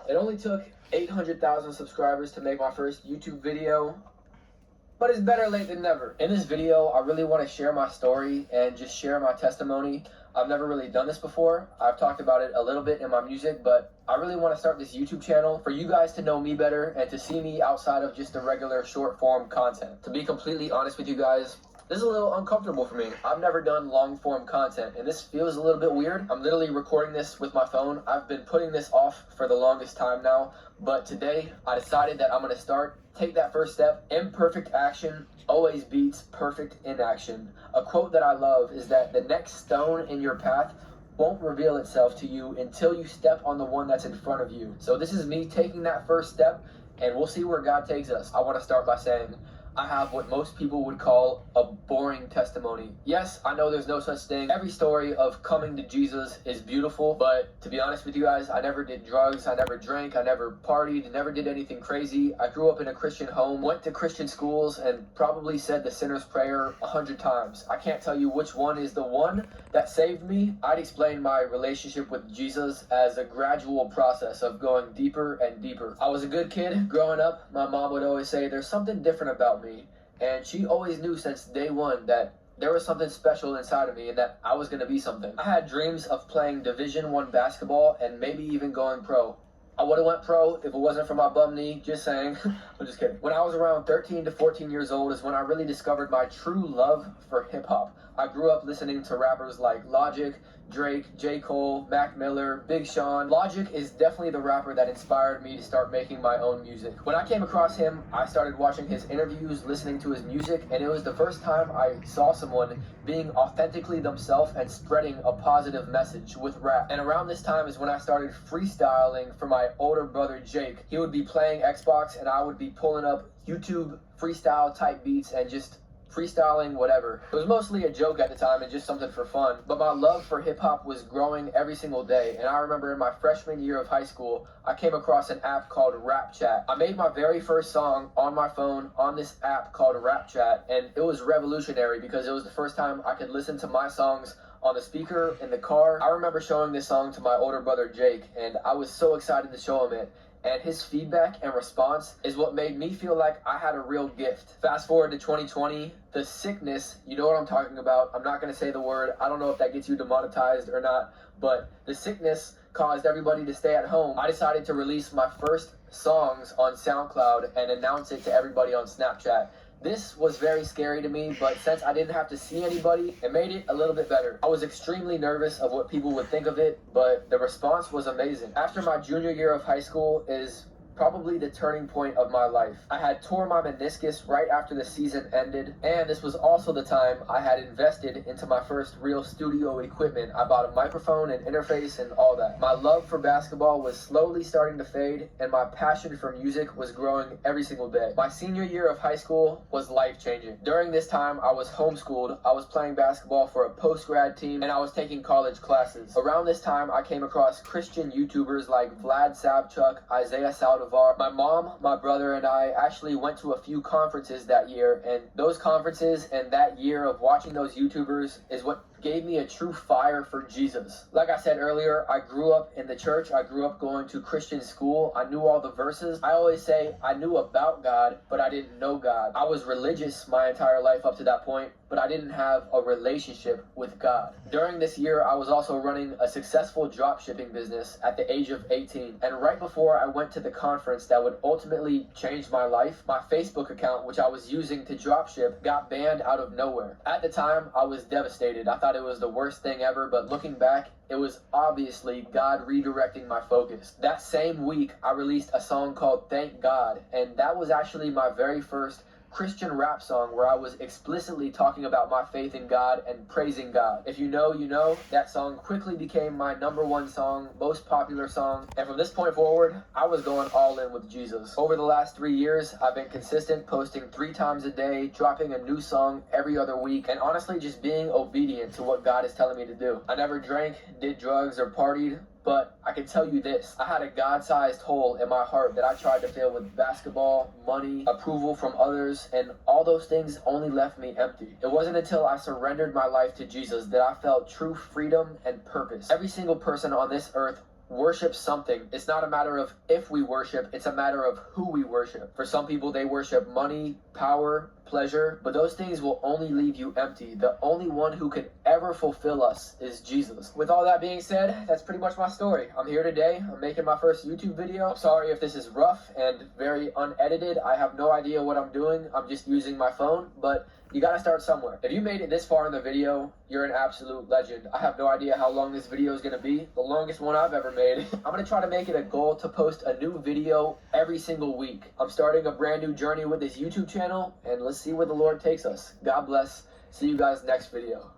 It only took 800,000 subscribers to make my first YouTube video, but it's better late than never. In this video, I really want to share my story and just share my testimony. I've never really done this before. I've talked about it a little bit in my music, but I really want to start this YouTube channel for you guys to know me better and to see me outside of just the regular short form content. To be completely honest with you guys, this is a little uncomfortable for me. I've never done long form content and this feels a little bit weird. I'm literally recording this with my phone. I've been putting this off for the longest time now, but today I decided that I'm going to take that first step. Imperfect action always beats perfect inaction. A quote that I love is that the next stone in your path won't reveal itself to you until you step on the one that's in front of you. So this is me taking that first step and we'll see where God takes us. I want to start by saying I have what most people would call a boring testimony. Yes, I know there's no such thing. Every story of coming to Jesus is beautiful, but to be honest with you guys, I never did drugs, I never drank, I never partied, never did anything crazy. I grew up in a Christian home, went to Christian schools, and probably said the sinner's prayer 100 times. I can't tell you which one is the one that saved me. I'd explain my relationship with Jesus as a gradual process of going deeper and deeper. I was a good kid growing up. My mom would always say, there's something different about me. And she always knew since day one that there was something special inside of me and that I was going to be something. I had dreams of playing Division I basketball and maybe even going pro. I would have went pro if it wasn't for my bum knee, just saying. I'm just kidding. When I was around 13 to 14 years old is when I really discovered my true love for hip hop. I grew up listening to rappers like Logic, Drake, J. Cole, Mac Miller, Big Sean. Logic is definitely the rapper that inspired me to start making my own music. When I came across him, I started watching his interviews, listening to his music, and it was the first time I saw someone being authentically themselves and spreading a positive message with rap. And around this time is when I started freestyling for my older brother Jake. He would be playing Xbox and I would be pulling up YouTube freestyle type beats and just freestyling whatever. It was mostly a joke at the time and just something for fun, but my love for hip-hop was growing every single day. And I remember in my freshman year of high school, I came across an app called Rapchat. I made my very first song on my phone on this app called Rapchat, and it was revolutionary because it was the first time I could listen to my songs on the speaker in the car. I remember showing this song to my older brother Jake, and I was so excited to show him it. And his feedback and response is what made me feel like I had a real gift. Fast forward to 2020, the sickness, you know what I'm talking about. I'm not going to say the word. I don't know if that gets you demonetized or not, but the sickness caused everybody to stay at home. I decided to release my first songs on SoundCloud and announce it to everybody on Snapchat. This was very scary to me, but since I didn't have to see anybody, it made it a little bit better. I was extremely nervous of what people would think of it, but the response was amazing. After my junior year of high school is probably the turning point of my life. I had tore my meniscus right after the season ended, and this was also the time I had invested into my first real studio equipment. I bought a microphone and interface and all that. My love for basketball was slowly starting to fade, and my passion for music was growing every single day. My senior year of high school was life-changing. During this time, I was homeschooled. I was playing basketball for a post-grad team, and I was taking college classes. Around this time, I came across Christian YouTubers like Vlad Savchuk, Isaiah Saldivar. My mom, my brother, and I actually went to a few conferences that year, and those conferences and that year of watching those YouTubers is what gave me a true fire for Jesus. Like I said earlier, I grew up in the church. I grew up going to Christian school. I knew all the verses. I always say I knew about God, but I didn't know God. I was religious my entire life up to that point, but I didn't have a relationship with God. During this year, I was also running a successful drop shipping business at the age of 18. And right before I went to the conference that would ultimately change my life, my Facebook account, which I was using to drop ship, got banned out of nowhere. At the time, I was devastated. I thought it was the worst thing ever, but looking back, it was obviously God redirecting my focus. That same week, I released a song called Thank God, and that was actually my very first Christian rap song where I was explicitly talking about my faith in God and praising God. If you know, you know. That song quickly became my #1 song, most popular song, and from this point forward, I was going all in with Jesus. Over the last 3 years, I've been consistent, posting 3 times a day, dropping a new song every other week, and honestly just being obedient to what God is telling me to do. I never drank, did drugs, or partied, but I can tell you this, I had a God-sized hole in my heart that I tried to fill with basketball, money, approval from others, and all those things only left me empty. It wasn't until I surrendered my life to Jesus that I felt true freedom and purpose. Every single person on this earth worship something. It's not a matter of if we worship, it's a matter of who we worship. For some people, they worship money, power, pleasure, but those things will only leave you empty. The only one who can ever fulfill us is Jesus. With all that being said, that's pretty much my story. I'm here today. I'm making my first YouTube video. I'm sorry if this is rough and very unedited. I have no idea what I'm doing. I'm just using my phone, but you gotta start somewhere. If you made it this far in the video, you're an absolute legend. I have no idea how long this video is gonna be. The longest one I've ever made. I'm gonna try to make it a goal to post a new video every single week. I'm starting a brand new journey with this YouTube channel, and let's see where the Lord takes us. God bless. See you guys next video.